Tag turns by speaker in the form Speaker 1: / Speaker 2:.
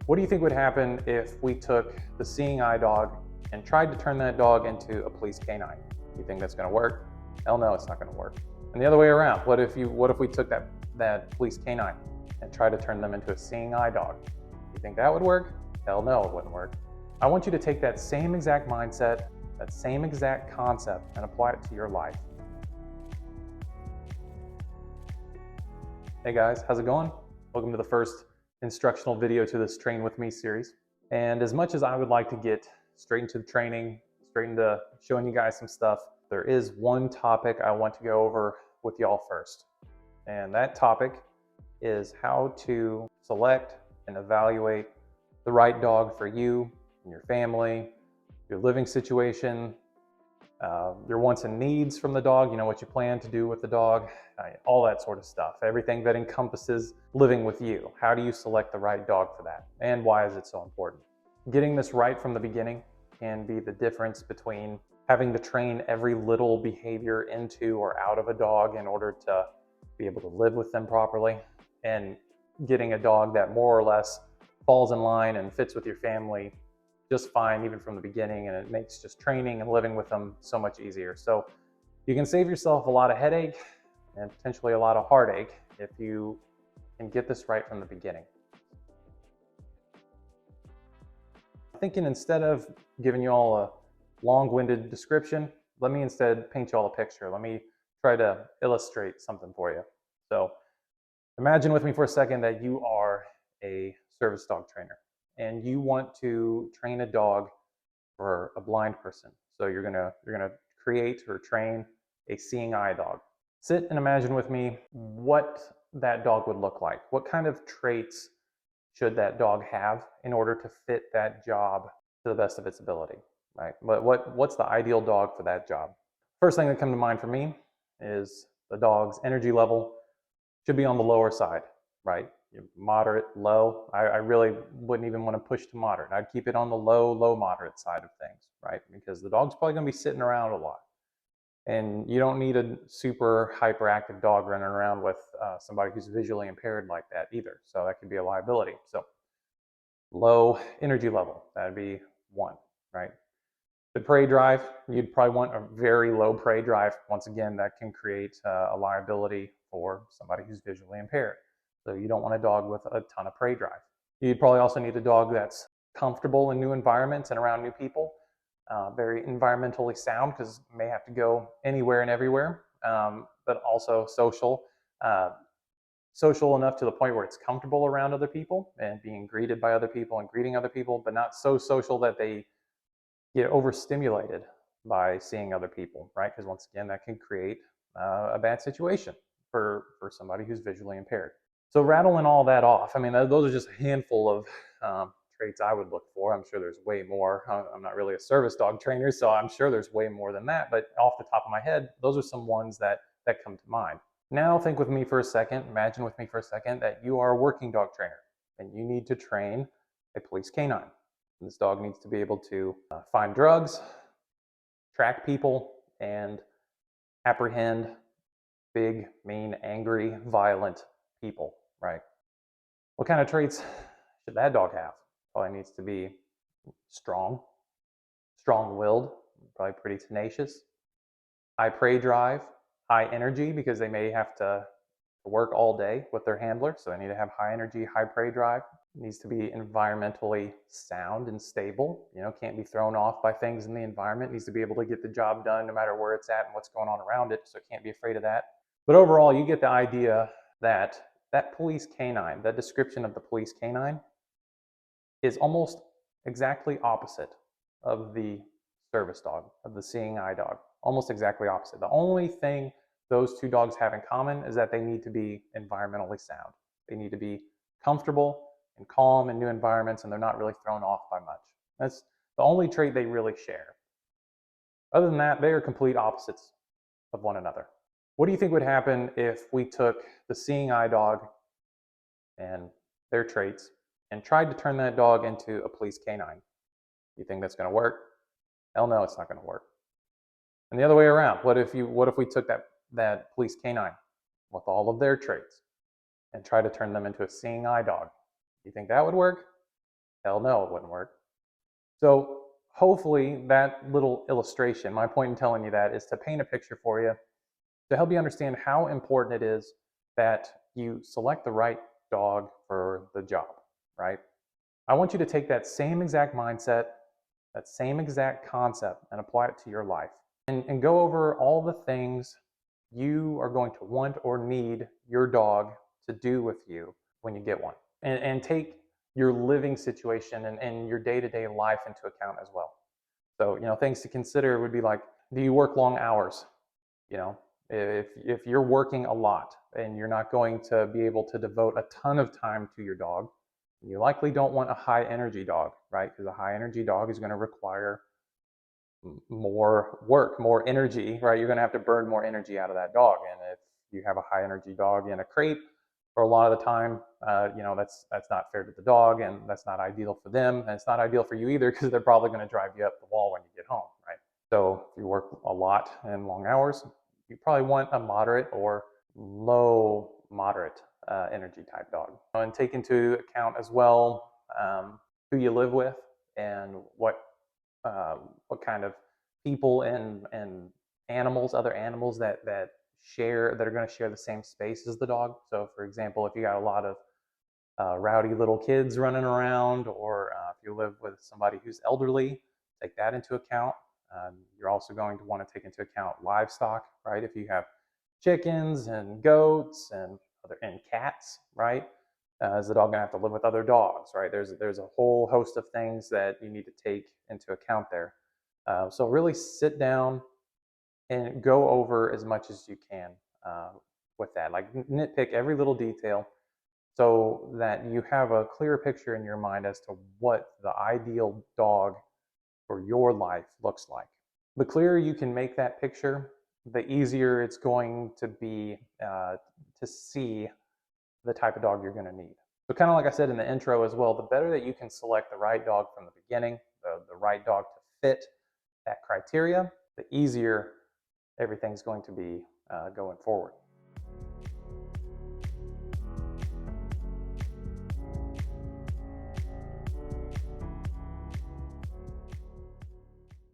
Speaker 1: What do you think would happen if we took the seeing eye dog and tried to turn that dog into a police canine? You think that's going to work? Hell no, it's not going to work. And the other way around, what if we took that police canine and tried to turn them into a seeing eye dog? You think that would work? Hell no, it wouldn't work. I want you to take that same exact mindset, that same exact concept, and apply it to your life. Hey guys, how's it going? Welcome to the first instructional video to this Train With Me series. And as much as I would like to get straight into the training, straight into showing you guys some stuff, there is one topic I want to go over with y'all first. And that topic is how to select and evaluate the right dog for you and your family, your living situation, your wants and needs from the dog, what you plan to do with the dog, all that sort of stuff. Everything that encompasses living with you. How do you select the right dog for that? And why is it so important? Getting this right from the beginning can be the difference between having to train every little behavior into or out of a dog in order to be able to live with them properly, and getting a dog that more or less falls in line and fits with your family just fine even from the beginning, and it makes just training and living with them so much easier. So you can save yourself a lot of headache and potentially a lot of heartache if you can get this right from the beginning. I'm thinking instead of giving you all a long-winded description, let me instead paint you all a picture. Let me try to illustrate something for you. So imagine with me for a second that you are a service dog trainer and you want to train a dog for a blind person. So you're gonna create or train a seeing eye dog. Sit and imagine with me what that dog would look like. What kind of traits should that dog have in order to fit that job to the best of its ability, right? But what's the ideal dog for that job? First thing that comes to mind for me is the dog's energy level should be on the lower side, right? Moderate, low. I really wouldn't even want to push to moderate. I'd keep it on the low, moderate side of things, right? Because the dog's probably going to be sitting around a lot. And you don't need a super hyperactive dog running around with somebody who's visually impaired like that either. So that could be a liability. So low energy level, that'd be one, right? The prey drive, you'd probably want a very low prey drive. Once again, that can create a liability for somebody who's visually impaired. So you don't want a dog with a ton of prey drive. You'd probably also need a dog that's comfortable in new environments and around new people, very environmentally sound because may have to go anywhere and everywhere, but also social. Social enough to the point where it's comfortable around other people and being greeted by other people and greeting other people, but not so social that they get overstimulated by seeing other people, right? Because once again, that can create a bad situation for somebody who's visually impaired. So rattling all that off, I mean, those are just a handful of traits I would look for. I'm sure there's way more. I'm not really a service dog trainer, so I'm sure there's way more than that. But off the top of my head, those are some ones that come to mind. Now think with me for a second, imagine with me for a second that you are a working dog trainer and you need to train a police canine. And this dog needs to be able to find drugs, track people, and apprehend big, mean, angry, violent people, right? What kind of traits should that dog have? Probably needs to be strong-willed, probably pretty tenacious, high prey drive, high energy because they may have to work all day with their handler, so they need to have high energy, high prey drive. It needs to be environmentally sound and stable. Can't be thrown off by things in the environment. It needs to be able to get the job done no matter where it's at and what's going on around it, so it can't be afraid of that. But overall, you get the idea that police canine, that description of the police canine, is almost exactly opposite of the service dog, of the seeing eye dog. Almost exactly opposite. The only thing those two dogs have in common is that they need to be environmentally sound. They need to be comfortable and calm in new environments, and they're not really thrown off by much. That's the only trait they really share. Other than that, they are complete opposites of one another. What do you think would happen if we took the seeing eye dog and their traits and tried to turn that dog into a police canine? You think that's going to work? Hell no, it's not going to work. And the other way around, what if we took that police canine with all of their traits and try to turn them into a seeing eye dog? You think that would work? Hell no, it wouldn't work. So hopefully that little illustration, my point in telling you that is to paint a picture for you to help you understand how important it is that you select the right dog for the job, right? I want you to take that same exact mindset, that same exact concept, and apply it to your life. And go over all the things you are going to want or need your dog to do with you when you get one. And take your living situation and your day-to-day life into account as well. So, things to consider would be like, do you work long hours? You know, if you're working a lot and you're not going to be able to devote a ton of time to your dog, you likely don't want a high energy dog, right? Because a high energy dog is going to require more work, more energy, right? You're going to have to burn more energy out of that dog. And if you have a high energy dog in a crate for a lot of the time, that's not fair to the dog, and that's not ideal for them, and it's not ideal for you either because they're probably going to drive you up the wall when you get home, right? So if you work a lot and long hours, you probably want a moderate or low moderate energy type dog. And take into account as well who you live with and what kind of people and animals, other animals that are going to share the same space as the dog. So, for example, if you got a lot of rowdy little kids running around, or if you live with somebody who's elderly, take that into account. You're also going to want to take into account livestock, right? If you have chickens and goats and cats, right? Is the dog going to have to live with other dogs, right? There's a whole host of things that you need to take into account there. So really sit down and go over as much as you can with that. Like nitpick every little detail so that you have a clear picture in your mind as to what the ideal dog for your life looks like. The clearer you can make that picture, the easier it's going to be to see the type of dog you're going to need. So kind of like I said in the intro as well, the better that you can select the right dog from the beginning, the right dog to fit that criteria, the easier everything's going to be going forward.